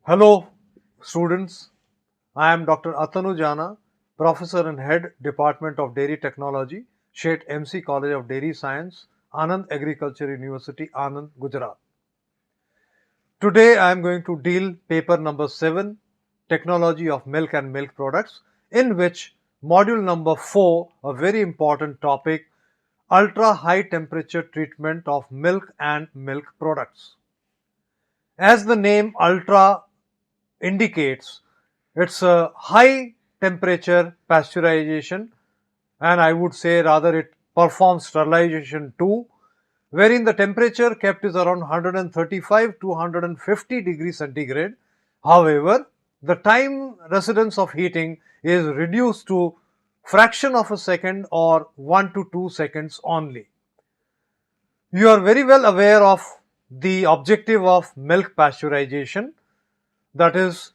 Hello students, I am Dr. Atanu Jana, Professor and Head Department of Dairy Technology, Shet MC College of Dairy Science, Anand Agriculture University, Anand, Gujarat. Today I am going to deal paper number 7, Technology of Milk and Milk Products, in which module number 4, a very important topic, ultra high temperature treatment of milk and milk products. As the name ultra indicates, it's a high temperature pasteurization, and I would say rather it performs sterilization too, wherein the temperature kept is around 135 to 150 degrees centigrade. However, the time residence of heating is reduced to fraction of a second or 1 to 2 seconds only. You are very well aware of the objective of milk pasteurization, that is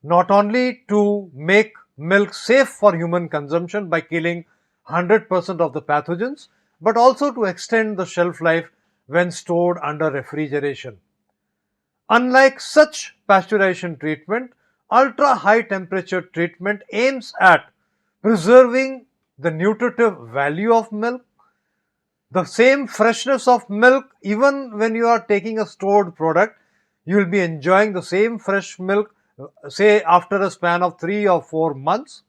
not only to make milk safe for human consumption by killing 100% of the pathogens, but also to extend the shelf life when stored under refrigeration. Unlike such pasteurization treatment, ultra high temperature treatment aims at preserving the nutritive value of milk, the same freshness of milk. Even when you are taking a stored product, you will be enjoying the same fresh milk, say after a span of 3 or 4 months.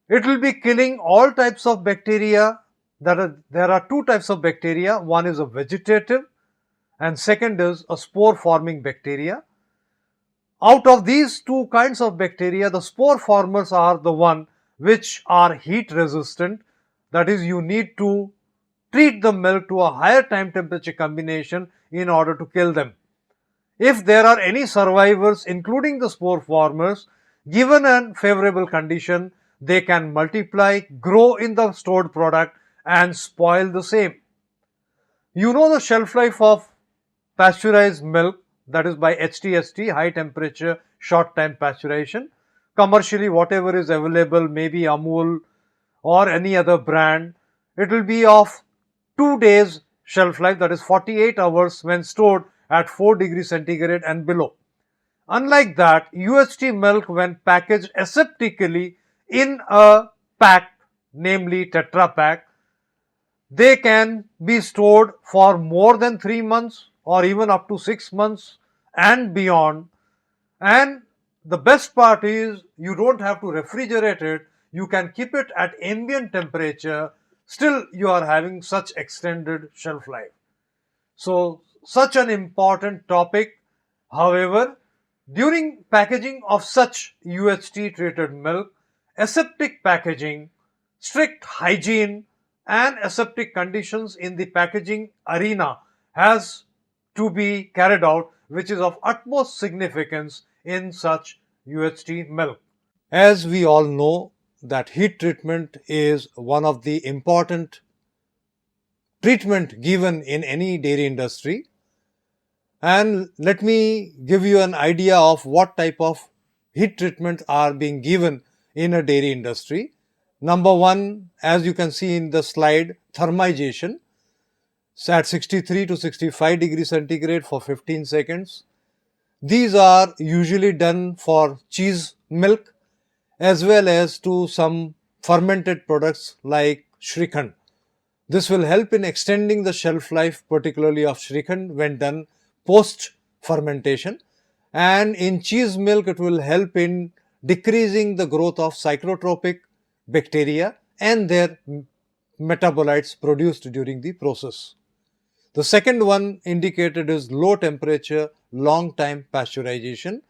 It will be killing all types of bacteria. There are two types of bacteria. One is a vegetative and second is a spore forming bacteria. Out of these two kinds of bacteria, the spore formers are the one which are heat resistant. That is, you need to treat the milk to a higher time temperature combination in order to kill them. If there are any survivors, including the spore formers, given a favorable condition, they can multiply, grow in the stored product and spoil the same. You know the shelf life of pasteurized milk, that is by HTST, high temperature short time pasteurization. Commercially, whatever is available, maybe Amul or any other brand, it will be of 2 days shelf life, that is 48 hours when stored at 4 degrees centigrade and below. Unlike that, UHT milk when packaged aseptically in a pack, namely Tetra Pak, they can be stored for more than 3 months or even up to 6 months and beyond. And the best part is you don't have to refrigerate it, you can keep it at ambient temperature, still you are having such extended shelf life. So, such an important topic. However, during packaging of such UHT treated milk, aseptic packaging, strict hygiene and aseptic conditions in the packaging arena has to be carried out, which is of utmost significance in such UHT milk. As we all know that heat treatment is one of the important treatment given in any dairy industry, and let me give you an idea of what type of heat treatments are being given in a dairy industry. Number one, as you can see in the slide, thermization at 63 to 65 degrees centigrade for 15 seconds. These are usually done for cheese milk as well as to some fermented products like Shrikhand. This will help in extending the shelf life, particularly of Shrikhand when done post fermentation, and in cheese milk it will help in decreasing the growth of cyclotropic bacteria and their metabolites produced during the process. The second one indicated is low temperature long time pasteurization.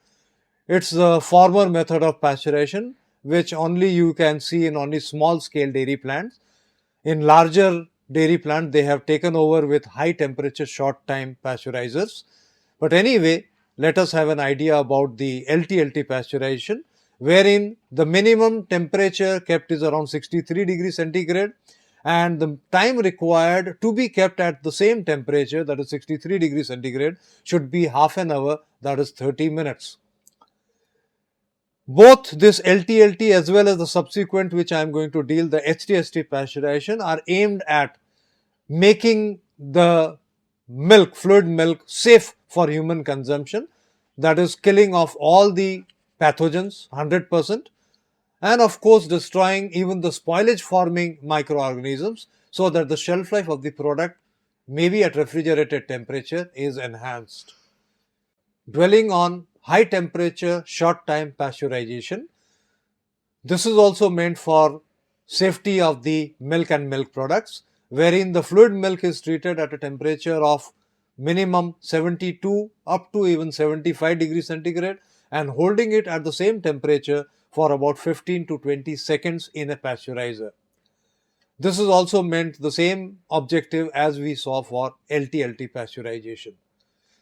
It's the former method of pasteurization which only you can see in only small scale dairy plants. In larger dairy plant, they have taken over with high temperature short time pasteurizers. But anyway, let us have an idea about the LT-LT pasteurization, wherein the minimum temperature kept is around 63 degrees centigrade and the time required to be kept at the same temperature, that is 63 degrees centigrade, should be half an hour, that is 30 minutes. Both this LT-LT as well as the subsequent, which I am going to deal, the HT-ST pasteurization, are aimed at making the milk, fluid milk, safe for human consumption. that is killing off all the pathogens 100%, and of course destroying even the spoilage forming microorganisms, so that the shelf life of the product, maybe at refrigerated temperature, is enhanced. Dwelling on high temperature short time pasteurization, this is also meant for safety of the milk and milk products, wherein the fluid milk is treated at a temperature of minimum 72 up to even 75 degrees centigrade, and holding it at the same temperature for about 15 to 20 seconds in a pasteurizer. This is also meant the same objective as we saw for LT-LT pasteurization.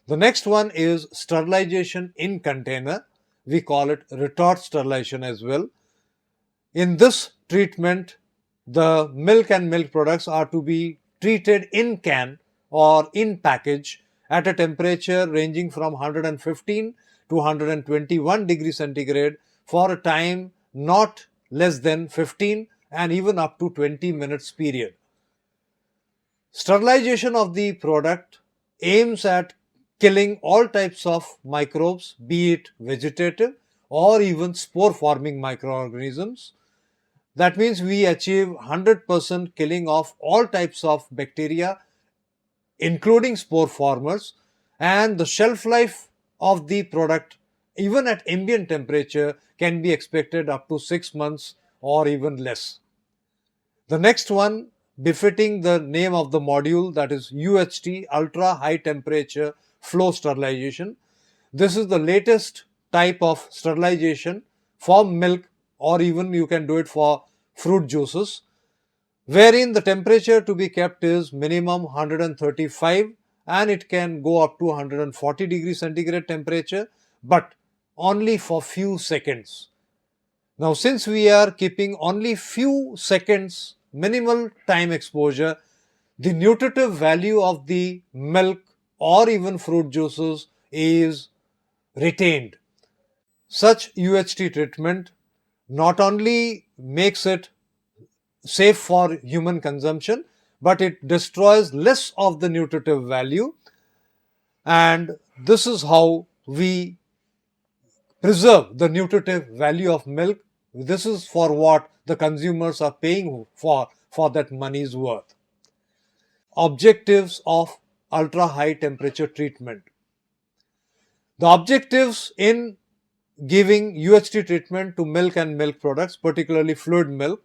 The next one is sterilization in container. We call it retort sterilization as well. In this treatment, the milk and milk products are to be treated in can or in package at a temperature ranging from 115 to 121 degrees centigrade for a time not less than 15 and even up to 20 minutes period. Sterilization of the product aims at killing all types of microbes, be it vegetative or even spore forming microorganisms. That means we achieve 100% killing of all types of bacteria, including spore formers, and the shelf life of the product, even at ambient temperature, can be expected up to 6 months or even less. The next one, befitting the name of the module, that is UHT, ultra high temperature flow sterilization. This is the latest type of sterilization for milk, or even you can do it for fruit juices, wherein the temperature to be kept is minimum 135 and it can go up to 140 degrees centigrade temperature, but only for few seconds. Now, since we are keeping only few seconds minimal time exposure, the nutritive value of the milk or even fruit juices is retained. Such UHT treatment not only makes it safe for human consumption, but it destroys less of the nutritive value, and this is how we preserve the nutritive value of milk. This is for what the consumers are paying for that money's worth. Objectives of ultra high temperature treatment. The objectives in giving UHT treatment to milk and milk products, particularly fluid milk,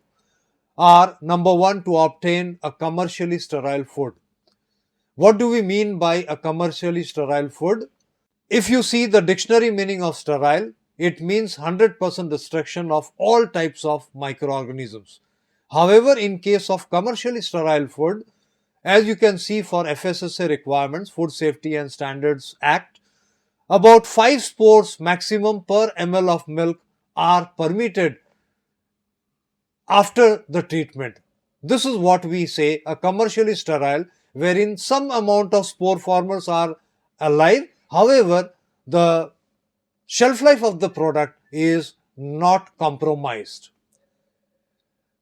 are: number one, to obtain a commercially sterile food. What do we mean by a commercially sterile food? If you see the dictionary meaning of sterile, it means 100% destruction of all types of microorganisms. However, in case of commercially sterile food, as you can see for FSSA requirements, Food Safety and Standards Act, about 5 spores maximum per ml of milk are permitted after the treatment. This is what we say a commercially sterile, wherein some amount of spore formers are alive. However, the shelf life of the product is not compromised.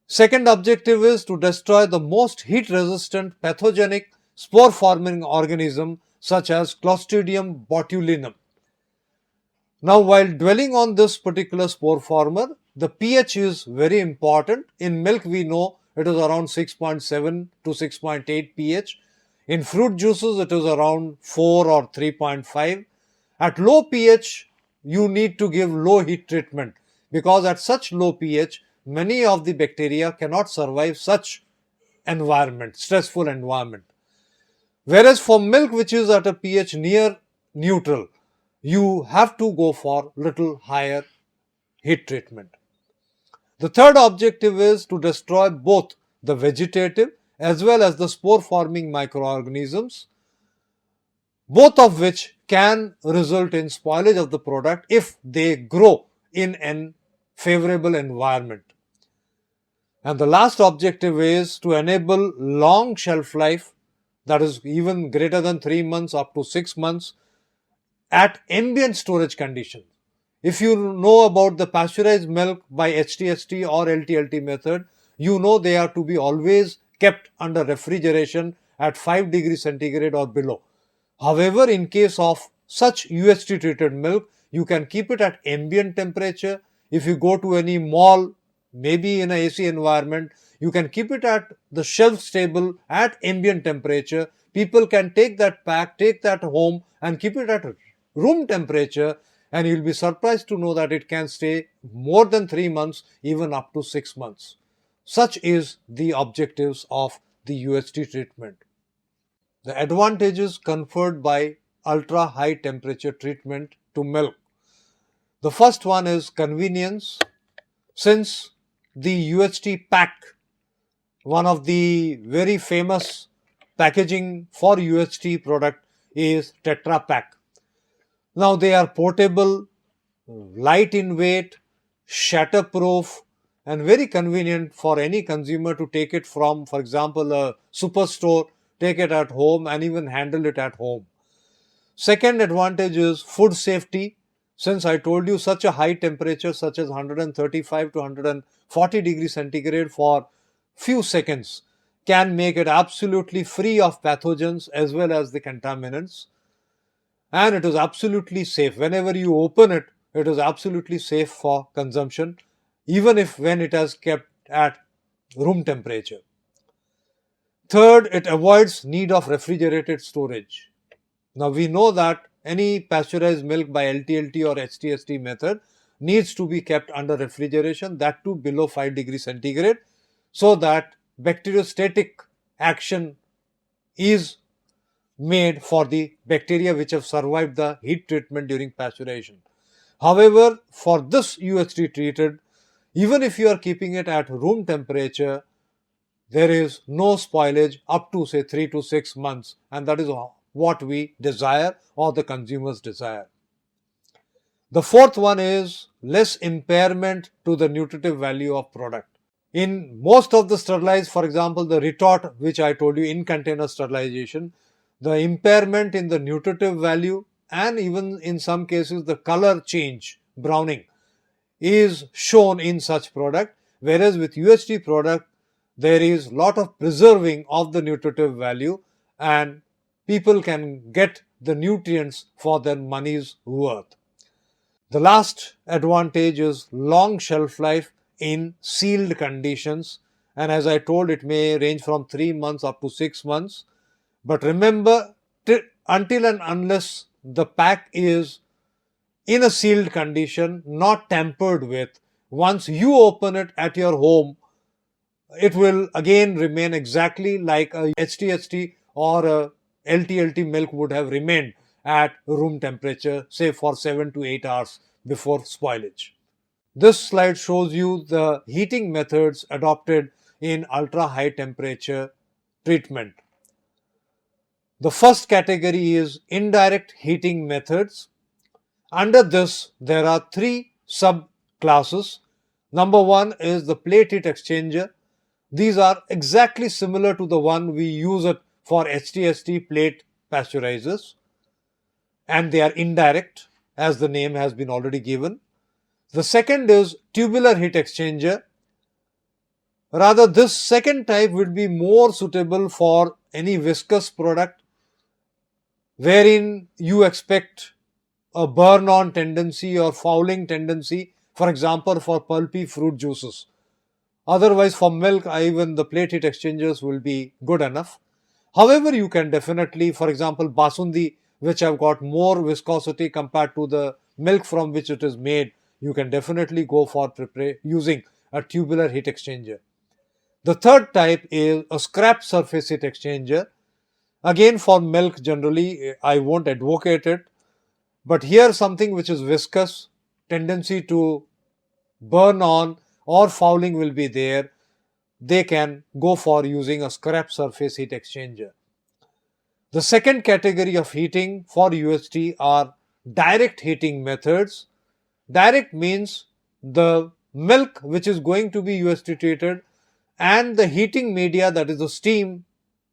Second objective is to destroy the most heat resistant pathogenic spore forming organism such as Clostridium botulinum. Now, while dwelling on this particular spore former, the pH is very important. In milk, we know it is around 6.7 to 6.8 pH. In fruit juices, it is around 4 or 3.5. At low pH, you need to give low heat treatment, because at such low pH, many of the bacteria cannot survive such environment, stressful environment. Whereas for milk, which is at a pH near neutral, you have to go for little higher heat treatment. The third objective is to destroy both the vegetative as well as the spore forming microorganisms, both of which can result in spoilage of the product if they grow in an favorable environment. And the last objective is to enable long shelf life, that is even greater than 3 months up to 6 months, at ambient storage conditions. If you know about the pasteurized milk by HTHT or LT-LT method, you know they are to be always kept under refrigeration at 5 degrees centigrade or below. However, in case of such UHT treated milk, you can keep it at ambient temperature. If you go to any mall, maybe in a AC environment, you can keep it at the shelf stable at ambient temperature. People can take that pack, take that home and keep it at room temperature, and you'll be surprised to know that it can stay more than 3 months, even up to 6 months. Such is the objectives of the UHT treatment. The advantages conferred by ultra high temperature treatment to milk. The first one is convenience. Since the UHT pack, one of the very famous packaging for UHT product is Tetra Pak. Now they are portable, light in weight, shatterproof, and very convenient for any consumer to take it from, for example, a superstore, take it at home and even handle it at home. Second advantage is food safety. Since I told you such a high temperature such as 135 to 140 degrees centigrade for few seconds can make it absolutely free of pathogens as well as the contaminants. And it is absolutely safe. Whenever you open it, it is absolutely safe for consumption, even if when it is kept at room temperature. Third, it avoids need of refrigerated storage. Now we know that any pasteurized milk by LTLT or HTST method needs to be kept under refrigeration, that too below 5 degrees centigrade, so that bacteriostatic action is made for the bacteria which have survived the heat treatment during pasteurization. However, for this UHT treated, even if you are keeping it at room temperature, there is no spoilage up to say 3 to 6 months, and that is what we desire or the consumers desire. The fourth one is less impairment to the nutritive value of product. In most of the sterilized, for example, the retort which I told you in container sterilization, the impairment in the nutritive value and even in some cases the color change, browning, is shown in such product, whereas with UHT product there is lot of preserving of the nutritive value and people can get the nutrients for their money's worth. The last advantage is long shelf life in sealed conditions, and as I told, it may range from 3 months up to 6 months. But remember, until and unless the pack is in a sealed condition, not tampered with, once you open it at your home, it will again remain exactly like a HTHT or a LTLT milk would have remained at room temperature, say for 7 to 8 hours before spoilage. This slide shows you the heating methods adopted in ultra high temperature treatment. The first category is indirect heating methods. Under this, there are 3 subclasses. Number 1 is the plate heat exchanger. These are exactly similar to the one we use it for HTST plate pasteurizers, and they are indirect as the name has been already given. The second is tubular heat exchanger. Rather, this second type would be more suitable for any viscous product wherein you expect a burn-on tendency or fouling tendency, for example, for pulpy fruit juices. Otherwise, for milk, even the plate heat exchangers will be good enough. However, you can definitely, for example, basundi, which have got more viscosity compared to the milk from which it is made, you can definitely go for using a tubular heat exchanger. The third type is a scrap surface heat exchanger. Again, for milk generally, I won't advocate it, but here something which is viscous, tendency to burn on or fouling will be there, they can go for using a scrap surface heat exchanger. The second category of heating for UHT are direct heating methods. Direct means the milk which is going to be UHT treated and the heating media, that is the steam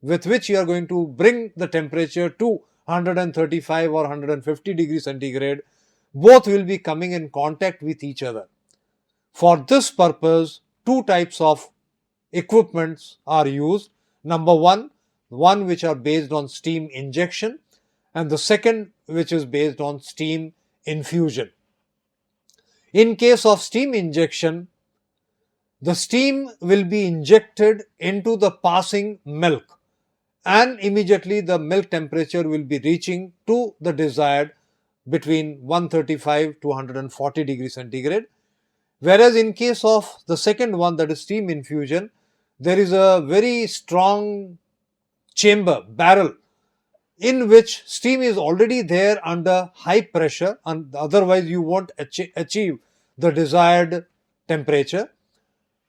with which you are going to bring the temperature to 135 or 150 degrees centigrade, both will be coming in contact with each other. For this purpose, 2 types of equipments are used. Number one which are based on steam injection, and the second which is based on steam infusion. In case of steam injection, the steam will be injected into the passing milk and immediately the milk temperature will be reaching to the desired between 135 to 140 degrees centigrade. Whereas in case of the second one, that is steam infusion, there is a very strong chamber, barrel, in which steam is already there under high pressure, and otherwise you won't achieve the desired temperature,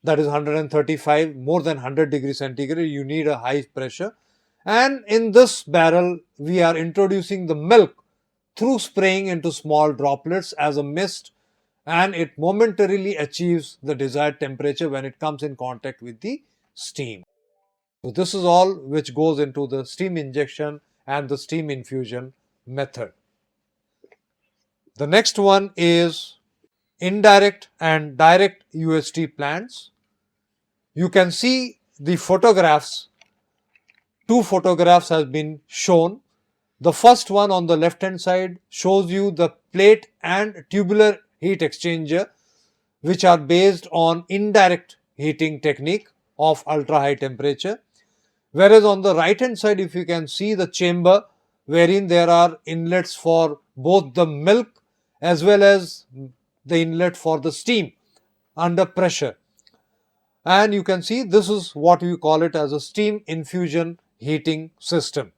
that is 135, more than 100 degrees centigrade, you need a high pressure. And in this barrel, we are introducing the milk through spraying into small droplets as a mist, and it momentarily achieves the desired temperature when it comes in contact with the steam. So this is all which goes into the steam injection and the steam infusion method. The next one is indirect and direct UHT plants. You can see the photographs. Two photographs has been shown. The first one on the left hand side shows you the plate and tubular heat exchanger, which are based on indirect heating technique of ultra high temperature. Whereas on the right hand side, if you can see the chamber wherein there are inlets for both the milk as well as the inlet for the steam under pressure. And you can see this is what we call it as a steam infusion heating system.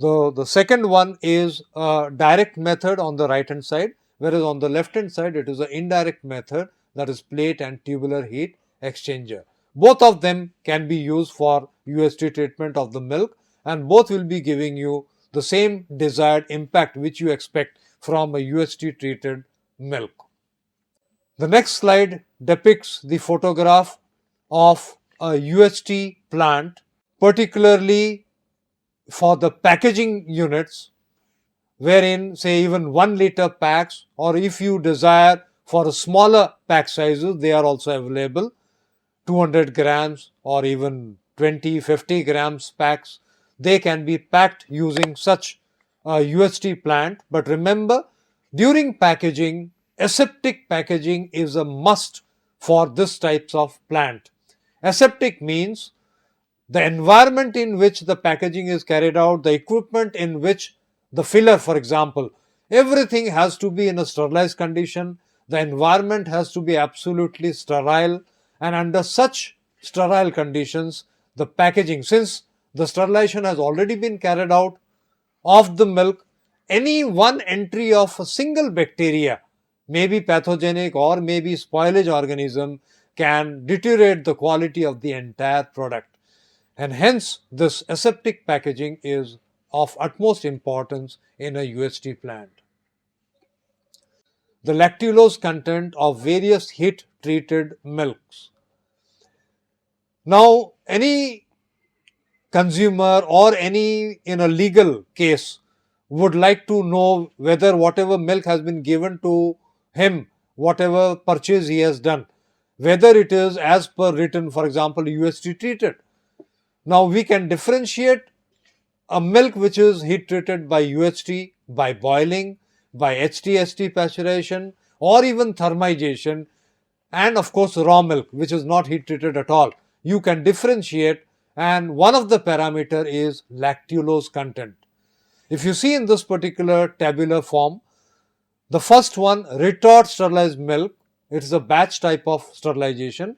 The second one is a direct method on the right hand side, whereas on the left hand side it is an indirect method, that is plate and tubular heat exchanger. Both of them can be used for UHT treatment of the milk, and both will be giving you the same desired impact which you expect from a UHT treated milk. The next slide depicts the photograph of a UHT plant, particularly for the packaging units, wherein say even 1 liter packs, or if you desire for a smaller pack sizes, they are also available, 200 grams or even 20-50 grams packs. They can be packed using such a UHT plant. But remember, during packaging, aseptic packaging is a must for this types of plant. Aseptic means the environment in which the packaging is carried out, the equipment in which the filler, for example, everything has to be in a sterilized condition. The environment has to be absolutely sterile, and under such sterile conditions, the packaging, since the sterilization has already been carried out of the milk, any one entry of a single bacteria, may be pathogenic or may be spoilage organism, can deteriorate the quality of the entire product. And hence this aseptic packaging is of utmost importance in a UHT plant. The lactulose content of various heat treated milks. Now any consumer or any in a legal case would like to know whether whatever milk has been given to him, whatever purchase he has done, whether it is as per written, for example, UHT treated. Now we can differentiate a milk which is heat treated by UHT, by boiling, by HT-ST pasteurization, or even thermization, and of course raw milk which is not heat treated at all. You can differentiate, and one of the parameter is lactulose content. If you see in this particular tabular form, the first one, retort sterilized milk, it is a batch type of sterilization.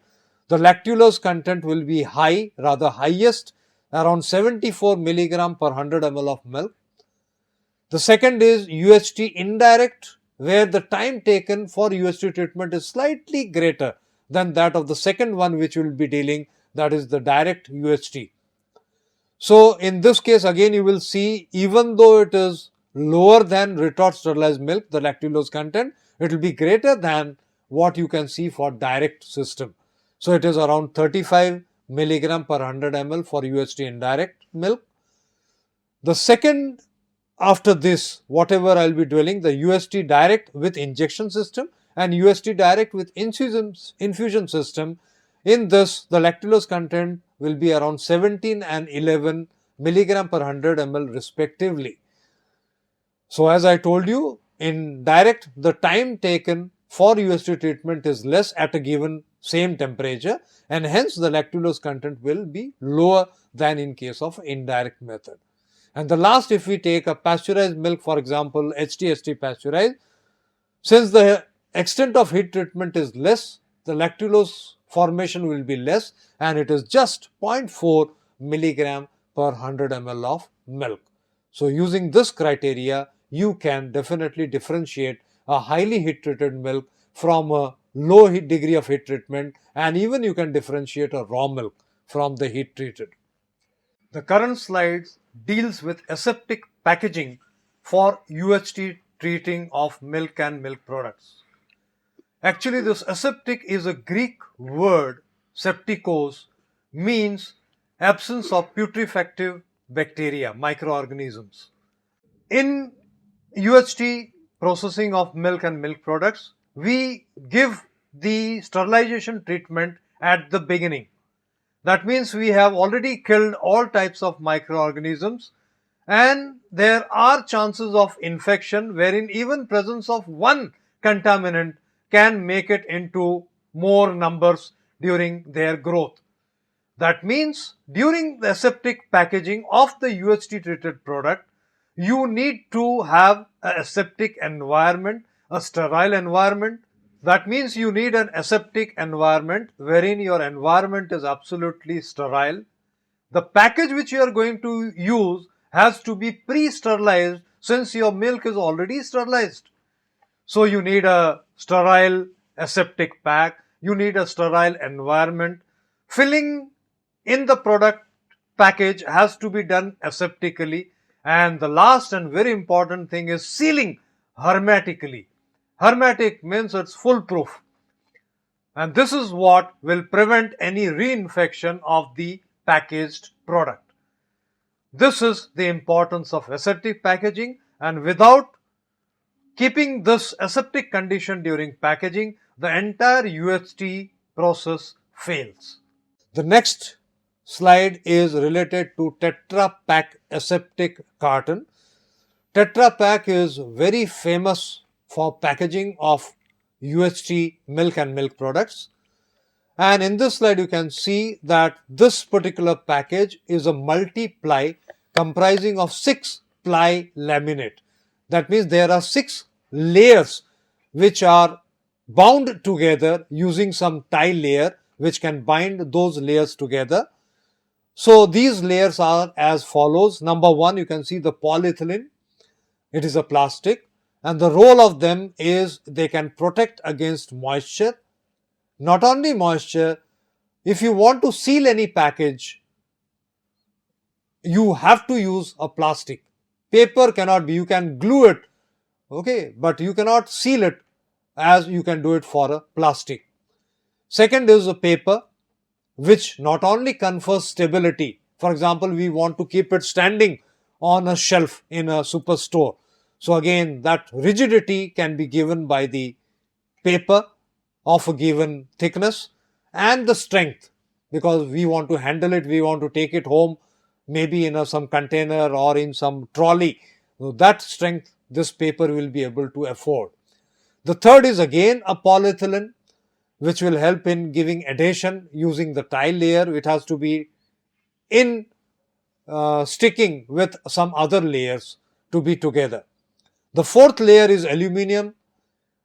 The lactulose content will be high, rather highest, around 74 milligram per 100 ml of milk. The second is UHT indirect, where the time taken for UHT treatment is slightly greater than that of the second one which we will be dealing, that is the direct UHT. So in this case again you will see, even though it is lower than retort sterilized milk, the lactulose content, it will be greater than what you can see for direct system. So it is around 35 milligram per 100 ml for UHT indirect milk. The second after this, whatever I will be dwelling, the UHT direct with injection system and UHT direct with infusion system. In this, the lactulose content will be around 17 and 11 milligram per 100 ml respectively. So as I told you, in direct, the time taken for UST treatment is less at a given same temperature, and hence the lactulose content will be lower than in case of indirect method. And the last, if we take a pasteurized milk, for example, HT/ST pasteurized, since the extent of heat treatment is less, the lactulose formation will be less, and it is just 0.4 milligram per 100 ml of milk. So using this criteria, you can definitely differentiate a highly heat treated milk from a low heat degree of heat treatment, and even you can differentiate a raw milk from the heat treated. The current slide deals with aseptic packaging for UHT treating of milk and milk products. Actually, this aseptic is a Greek word, septikos, means absence of putrefactive bacteria, microorganisms. In UHT processing of milk and milk products, we give the sterilization treatment at the beginning. That means we have already killed all types of microorganisms, and there are chances of infection wherein even presence of one contaminant can make it into more numbers during their growth. That means during the aseptic packaging of the UHT treated product, you need to have an aseptic environment, a sterile environment. That means you need an aseptic environment wherein your environment is absolutely sterile. The package which you are going to use has to be pre-sterilized since your milk is already sterilized. So you need a sterile aseptic pack, you need a sterile environment. Filling in the product package has to be done aseptically, and the last and very important thing is sealing hermetically. Hermetic means it's foolproof, and this is what will prevent any reinfection of the packaged product. This is the importance of aseptic packaging, and without keeping this aseptic condition during packaging, the entire UHT process fails. The next slide is related to Tetra Pak aseptic carton. Tetra Pak is very famous for packaging of UHT milk and milk products. And in this slide, you can see that this particular package is a multi-ply comprising of 6-ply laminate. That means there are 6 layers which are bound together using some tie layer which can bind those layers together. So these layers are as follows. Number 1, you can see the polyethylene. It is a plastic, and the role of them is they can protect against moisture. Not only moisture, if you want to seal any package, you have to use a plastic. Paper cannot be, you can glue it, okay, but you cannot seal it as you can do it for a plastic. Second is a paper, which not only confers stability. For example, we want to keep it standing on a shelf in a superstore. So again, that rigidity can be given by the paper of a given thickness, and the strength, because we want to handle it, we want to take it home, maybe in some container or in some trolley. So that strength this paper will be able to afford. The third is again a polyethylene, which will help in giving adhesion using the tie layer. It has to be in sticking with some other layers to be together. The fourth layer is aluminium.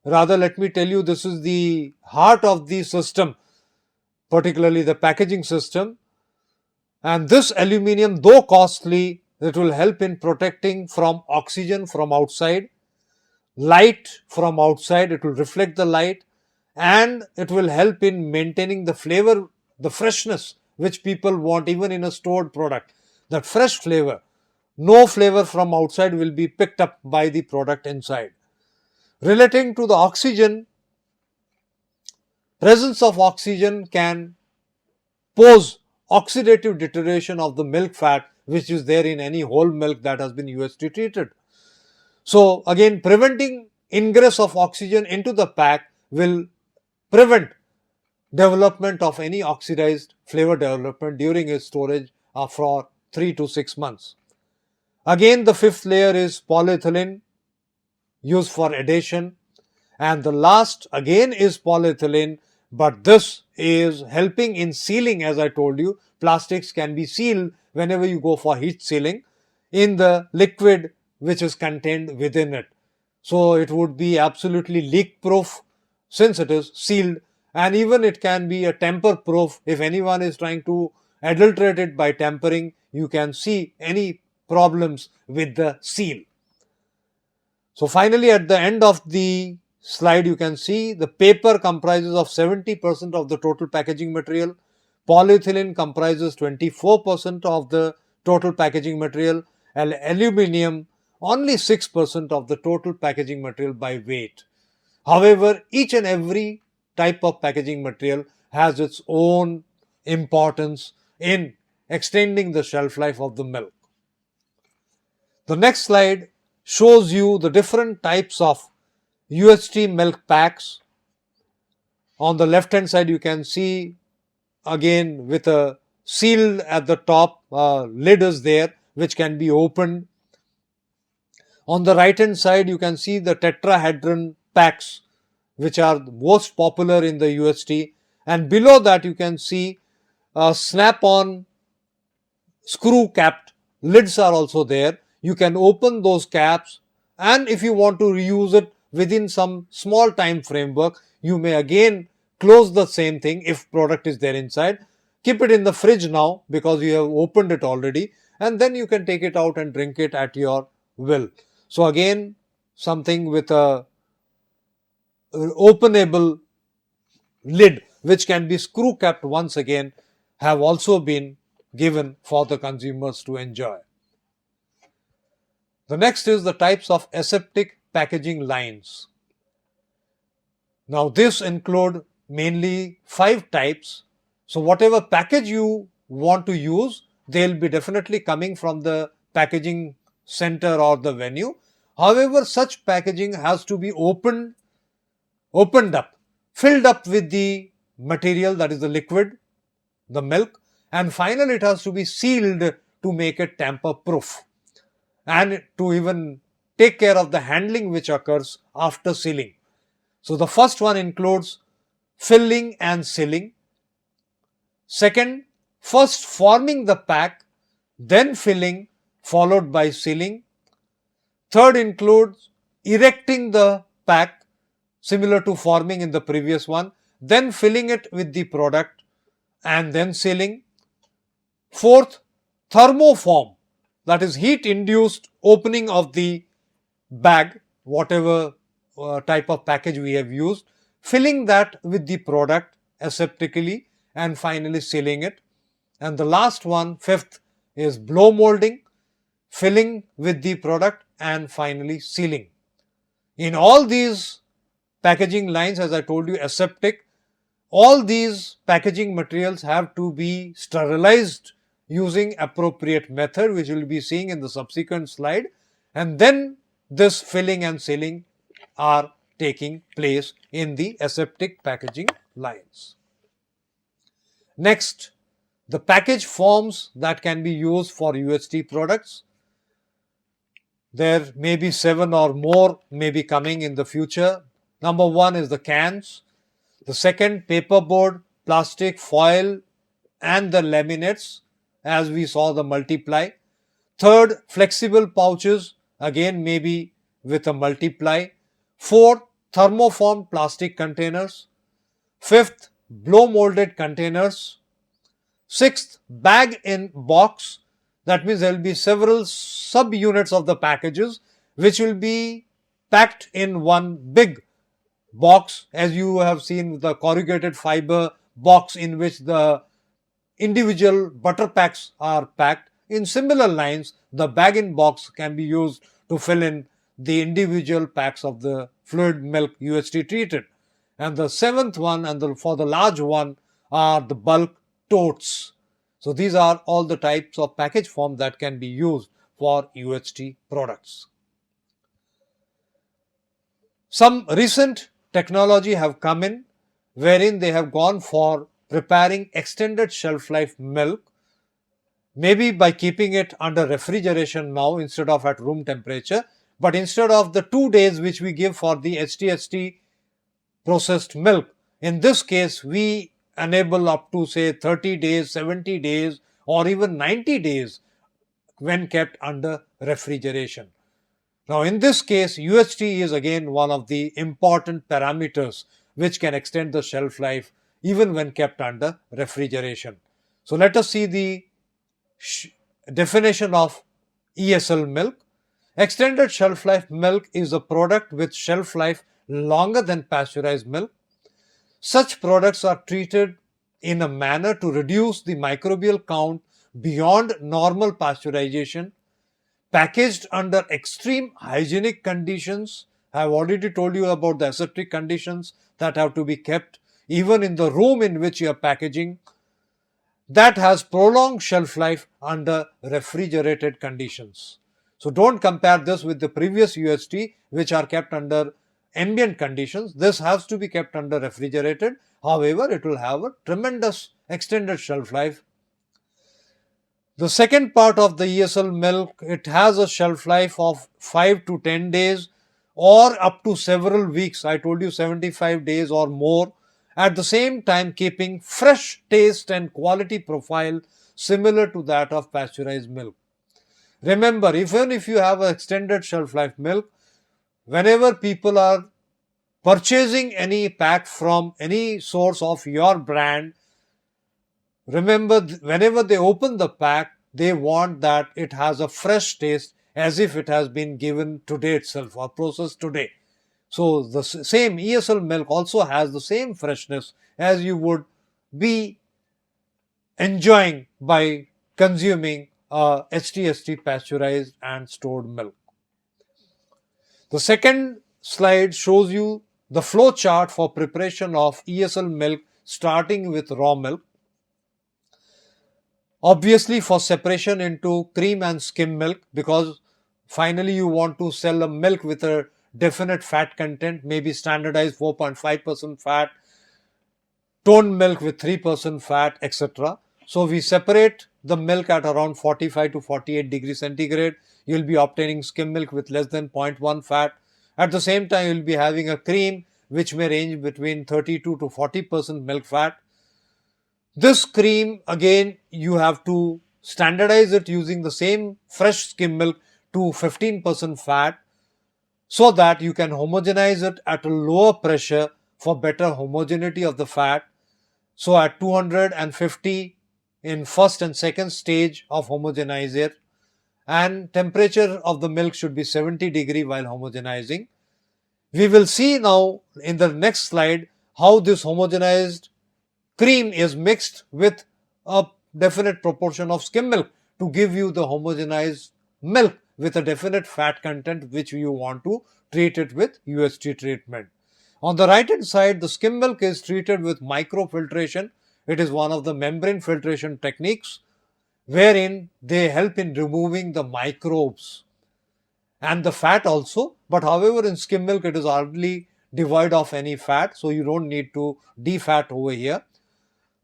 Rather, let me tell you, this is the heart of the system, particularly the packaging system. And this aluminium, though costly, it will help in protecting from oxygen from outside, light from outside, it will reflect the light, and it will help in maintaining the flavor, the freshness which people want even in a stored product. That fresh flavor, no flavor from outside will be picked up by the product inside. Relating to the oxygen, presence of oxygen can pose oxidative deterioration of the milk fat which is there in any whole milk that has been UHT treated. So again, preventing ingress of oxygen into the pack will prevent development of any oxidized flavor development during its storage for 3 to 6 months. Again, the fifth layer is polyethylene, used for adhesion. And the last again is polyethylene, but this is helping in sealing. As I told you, plastics can be sealed whenever you go for heat sealing in the liquid which is contained within it. So it would be absolutely leak proof since it is sealed, and even it can be a tamper proof. If anyone is trying to adulterate it by tampering, you can see any problems with the seal. So finally, at the end of the slide, you can see the paper comprises of 70% of the total packaging material, polyethylene comprises 24% of the total packaging material, and aluminium only 6% of the total packaging material by weight. However, each and every type of packaging material has its own importance in extending the shelf life of the milk. The next slide shows you the different types of UHT milk packs. On the left hand side, you can see again with a seal at the top, lid is there which can be opened. On the right hand side, you can see the tetrahedron packs which are most popular in the UHT, and below that you can see snap-on screw capped lids are also there. You can open those caps, and if you want to reuse it within some small time framework, you may again close the same thing if product is there inside. Keep it in the fridge now because you have opened it already, and then you can take it out and drink it at your will. So again, something with a openable lid which can be screw capped once again have also been given for the consumers to enjoy. The next is the types of aseptic packaging lines. Now this include mainly 5 types. So whatever package you want to use, they'll be definitely coming from the packaging center or the venue. However, such packaging has to be opened up, filled up with the material, that is the liquid, the milk, and finally it has to be sealed to make it tamper proof and to even take care of the handling which occurs after sealing. So the first one includes filling and sealing. Second, first forming the pack, then filling, followed by sealing. Third includes erecting the pack, similar to forming in the previous one, then filling it with the product and then sealing. Fourth, thermoform, that is heat induced opening of the bag, whatever type of package we have used, filling that with the product aseptically and finally sealing it. And the last one, fifth, is blow molding, filling with the product and finally sealing. In all these packaging lines, as I told you, aseptic, all these packaging materials have to be sterilized using appropriate method, which we will be seeing in the subsequent slide, and then this filling and sealing are taking place in the aseptic packaging lines. Next, the package forms that can be used for UHT products. There may be 7 or more may be coming in the future. Number 1 is the cans. The second, paperboard, plastic, foil and the laminates, as we saw the multiply. Third, flexible pouches, again maybe with a multiply. Fourth, thermoform plastic containers. Fifth, blow molded containers. Sixth, bag in box. That means there will be several sub-units of the packages which will be packed in one big box, as you have seen the corrugated fiber box in which the individual butter packs are packed. In similar lines, the bag in box can be used to fill in the individual packs of the fluid milk UHT treated. And the seventh one, and for the large one, are the bulk totes. So these are all the types of package form that can be used for UHT products. Some recent technology have come in wherein they have gone for preparing extended shelf life milk, maybe by keeping it under refrigeration now instead of at room temperature, But instead of the 2 days which we give for the HT processed milk, in this case we enable up to say 30 days, 70 days or even 90 days when kept under refrigeration. Now in this case, UHT is again one of the important parameters which can extend the shelf life even when kept under refrigeration. So let us see the definition of ESL milk. Extended shelf life milk is a product with shelf life longer than pasteurized milk. Such products are treated in a manner to reduce the microbial count beyond normal pasteurization, packaged under extreme hygienic conditions. I have already told you about the aseptic conditions that have to be kept even in the room in which you are packaging, that has prolonged shelf life under refrigerated conditions. So don't compare this with the previous UHT which are kept under ambient conditions. This has to be kept under refrigerated. However, it will have a tremendous extended shelf life. The second part of the ESL milk, it has a shelf life of 5 to 10 days or up to several weeks. I told you 75 days or more. At the same time keeping fresh taste and quality profile similar to that of pasteurized milk. Remember, even if you have an extended shelf life milk, whenever people are purchasing any pack from any source of your brand, remember, whenever they open the pack, they want that it has a fresh taste as if it has been given today itself or processed today. So the same ESL milk also has the same freshness as you would be enjoying by consuming HT pasteurized and stored milk. The second slide shows you the flow chart for preparation of ESL milk starting with raw milk. Obviously for separation into cream and skim milk, because finally you want to sell a milk with a definite fat content, maybe standardized 4.5% fat, toned milk with 3% fat, etc. So we separate the milk at around 45 to 48 degrees centigrade. You will be obtaining skim milk with less than 0.1 fat. At the same time, you will be having a cream which may range between 32 to 40% milk fat. This cream, again, you have to standardize it using the same fresh skim milk to 15% fat so that you can homogenize it at a lower pressure for better homogeneity of the fat. So at 250 in first and second stage of homogenizer, and temperature of the milk should be 70 degree while homogenizing. We will see now in the next slide how this homogenized cream is mixed with a definite proportion of skim milk to give you the homogenized milk with a definite fat content which you want to treat it with UHT treatment. On the right hand side, the skim milk is treated with microfiltration. It is one of the membrane filtration techniques wherein they help in removing the microbes and the fat also. But however, in skim milk it is hardly devoid of any fat, so you don't need to defat over here.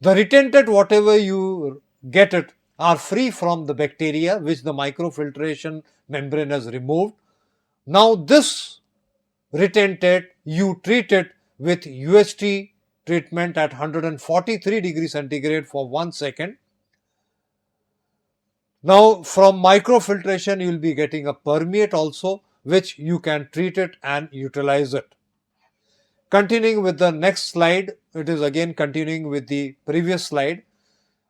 The retented, whatever you get it, are free from the bacteria which the microfiltration membrane has removed. Now this retented, you treat it with UHT treatment at 143 degrees centigrade for 1 second. Now from microfiltration you will be getting a permeate also, which you can treat it and utilize it. Continuing with the next slide, it is again continuing with the previous slide.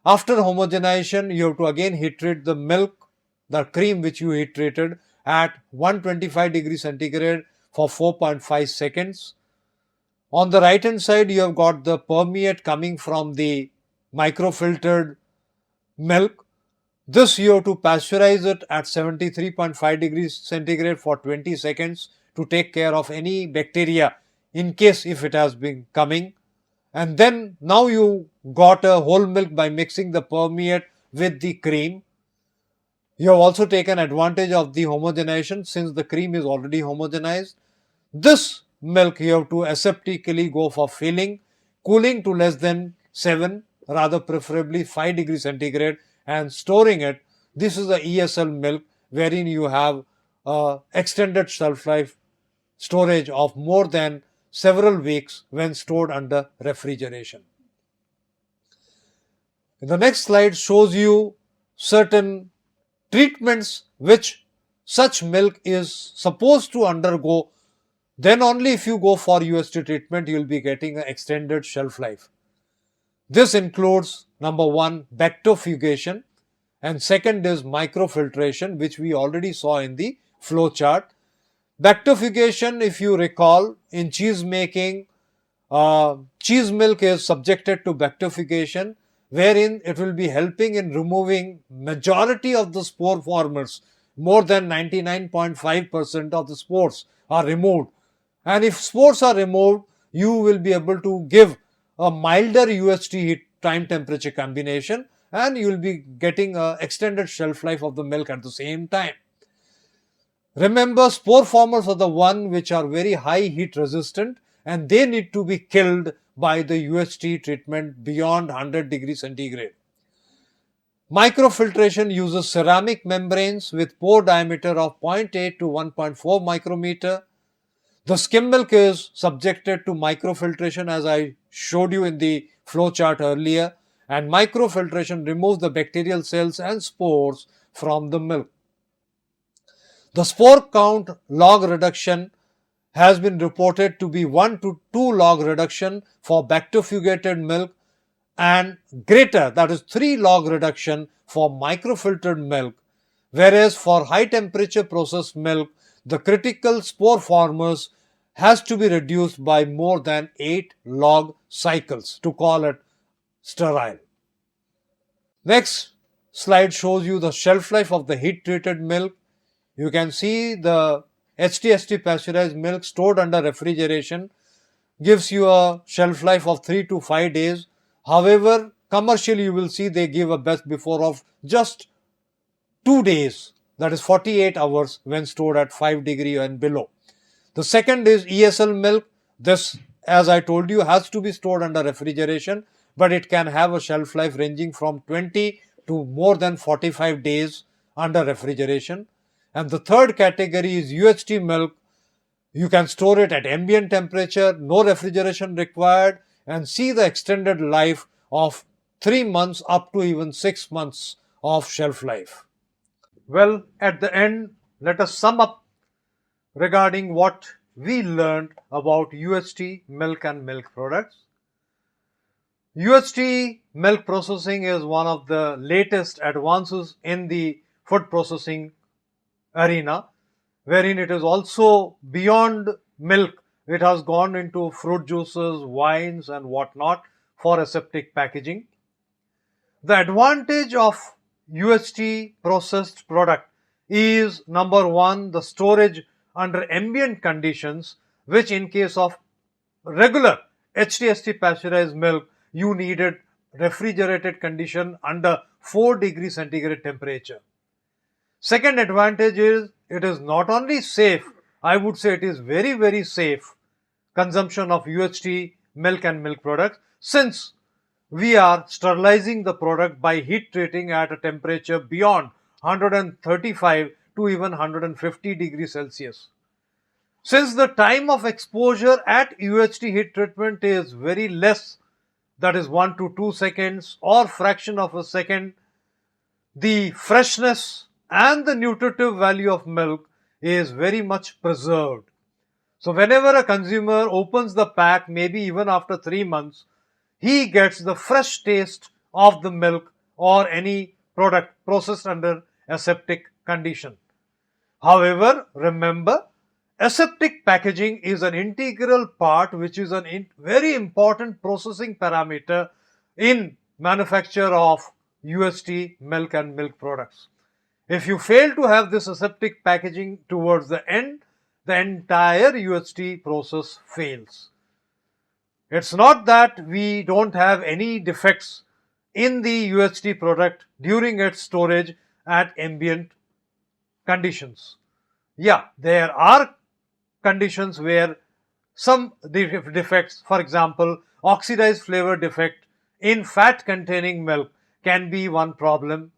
After homogenization, you have to again heat treat the milk, the cream which you heat treated at 125 degrees centigrade for 4.5 seconds. On the right hand side, you have got the permeate coming from the microfiltered milk. This you have to pasteurize it at 73.5 degrees centigrade for 20 seconds to take care of any bacteria in case if it has been coming. And then now you got a whole milk by mixing the permeate with the cream. You have also taken advantage of the homogenization since the cream is already homogenized. This milk you have to aseptically go for filling, cooling to less than 7, rather preferably 5 degrees centigrade, and storing it. This is the ESL milk wherein you have extended shelf life storage of more than several weeks when stored under refrigeration. The next slide shows you certain treatments which such milk is supposed to undergo. Then only if you go for UST treatment, you will be getting an extended shelf life. This includes number one, bacterifugation, and second is microfiltration, which we already saw in the flow chart. Bacterifugation, if you recall, in cheese making, cheese milk is subjected to bacterifugation, wherein it will be helping in removing majority of the spore formers. More than 99.5% of the spores are removed. And if spores are removed, you will be able to give a milder UST heat time temperature combination, and you will be getting an extended shelf life of the milk at the same time. Remember, spore formers are the one which are very high heat resistant, and they need to be killed by the UST treatment beyond 100 degrees centigrade. Microfiltration uses ceramic membranes with pore diameter of 0.8 to 1.4 micrometer. The skim milk is subjected to microfiltration, as I showed you in the flow chart earlier, and microfiltration removes the bacterial cells and spores from the milk. The spore count log reduction has been reported to be 1 to 2 log reduction for bacteriofugated milk and greater, that is 3 log reduction for microfiltered milk, whereas for high temperature processed milk, the critical spore formers has to be reduced by more than 8 log cycles to call it sterile. Next slide shows you the shelf life of the heat treated milk. You can see the HTST pasteurized milk stored under refrigeration gives you a shelf life of 3 to 5 days. However, commercially you will see they give a best before of just 2 days, that is 48 hours when stored at 5 degree and below. The second is ESL milk. This, as I told you, has to be stored under refrigeration, but it can have a shelf life ranging from 20 to more than 45 days under refrigeration. And the third category is UHT milk. You can store it at ambient temperature, no refrigeration required, and see the extended life of 3 months up to even 6 months of shelf life. Well, at the end, let us sum up regarding what we learned about UHT milk and milk products. UHT milk processing is one of the latest advances in the food processing arena, wherein it is also beyond milk. It has gone into fruit juices, wines and whatnot for aseptic packaging. The advantage of UHT processed product is number one, the storage under ambient conditions, which in case of regular HTST pasteurized milk, you needed refrigerated condition under 4 degrees centigrade temperature. Second advantage is it is not only safe, I would say it is very, very safe consumption of UHT milk and milk products, since we are sterilizing the product by heat treating at a temperature beyond 135 to even 150 degrees Celsius. Since the time of exposure at UHT heat treatment is very less, that is 1 to 2 seconds or fraction of a second, the freshness and the nutritive value of milk is very much preserved. So whenever a consumer opens the pack, maybe even after 3 months, he gets the fresh taste of the milk or any product processed under aseptic condition. However, remember, aseptic packaging is an integral part, which is a very important processing parameter in manufacture of UHT milk and milk products. If you fail to have this aseptic packaging towards the end, the entire UHT process fails. It's not that we don't have any defects in the UHT product during its storage at ambient conditions. Yeah, there are conditions where some defects, for example, oxidized flavor defect in fat containing milk can be one problem.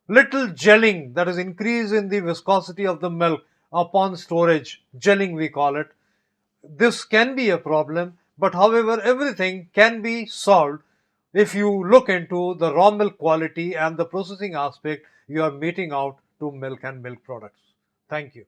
Little gelling, that is increase in the viscosity of the milk upon storage, gelling we call it. This can be a problem, but however, everything can be solved if you look into the raw milk quality and the processing aspect you are meting out to milk and milk products. Thank you.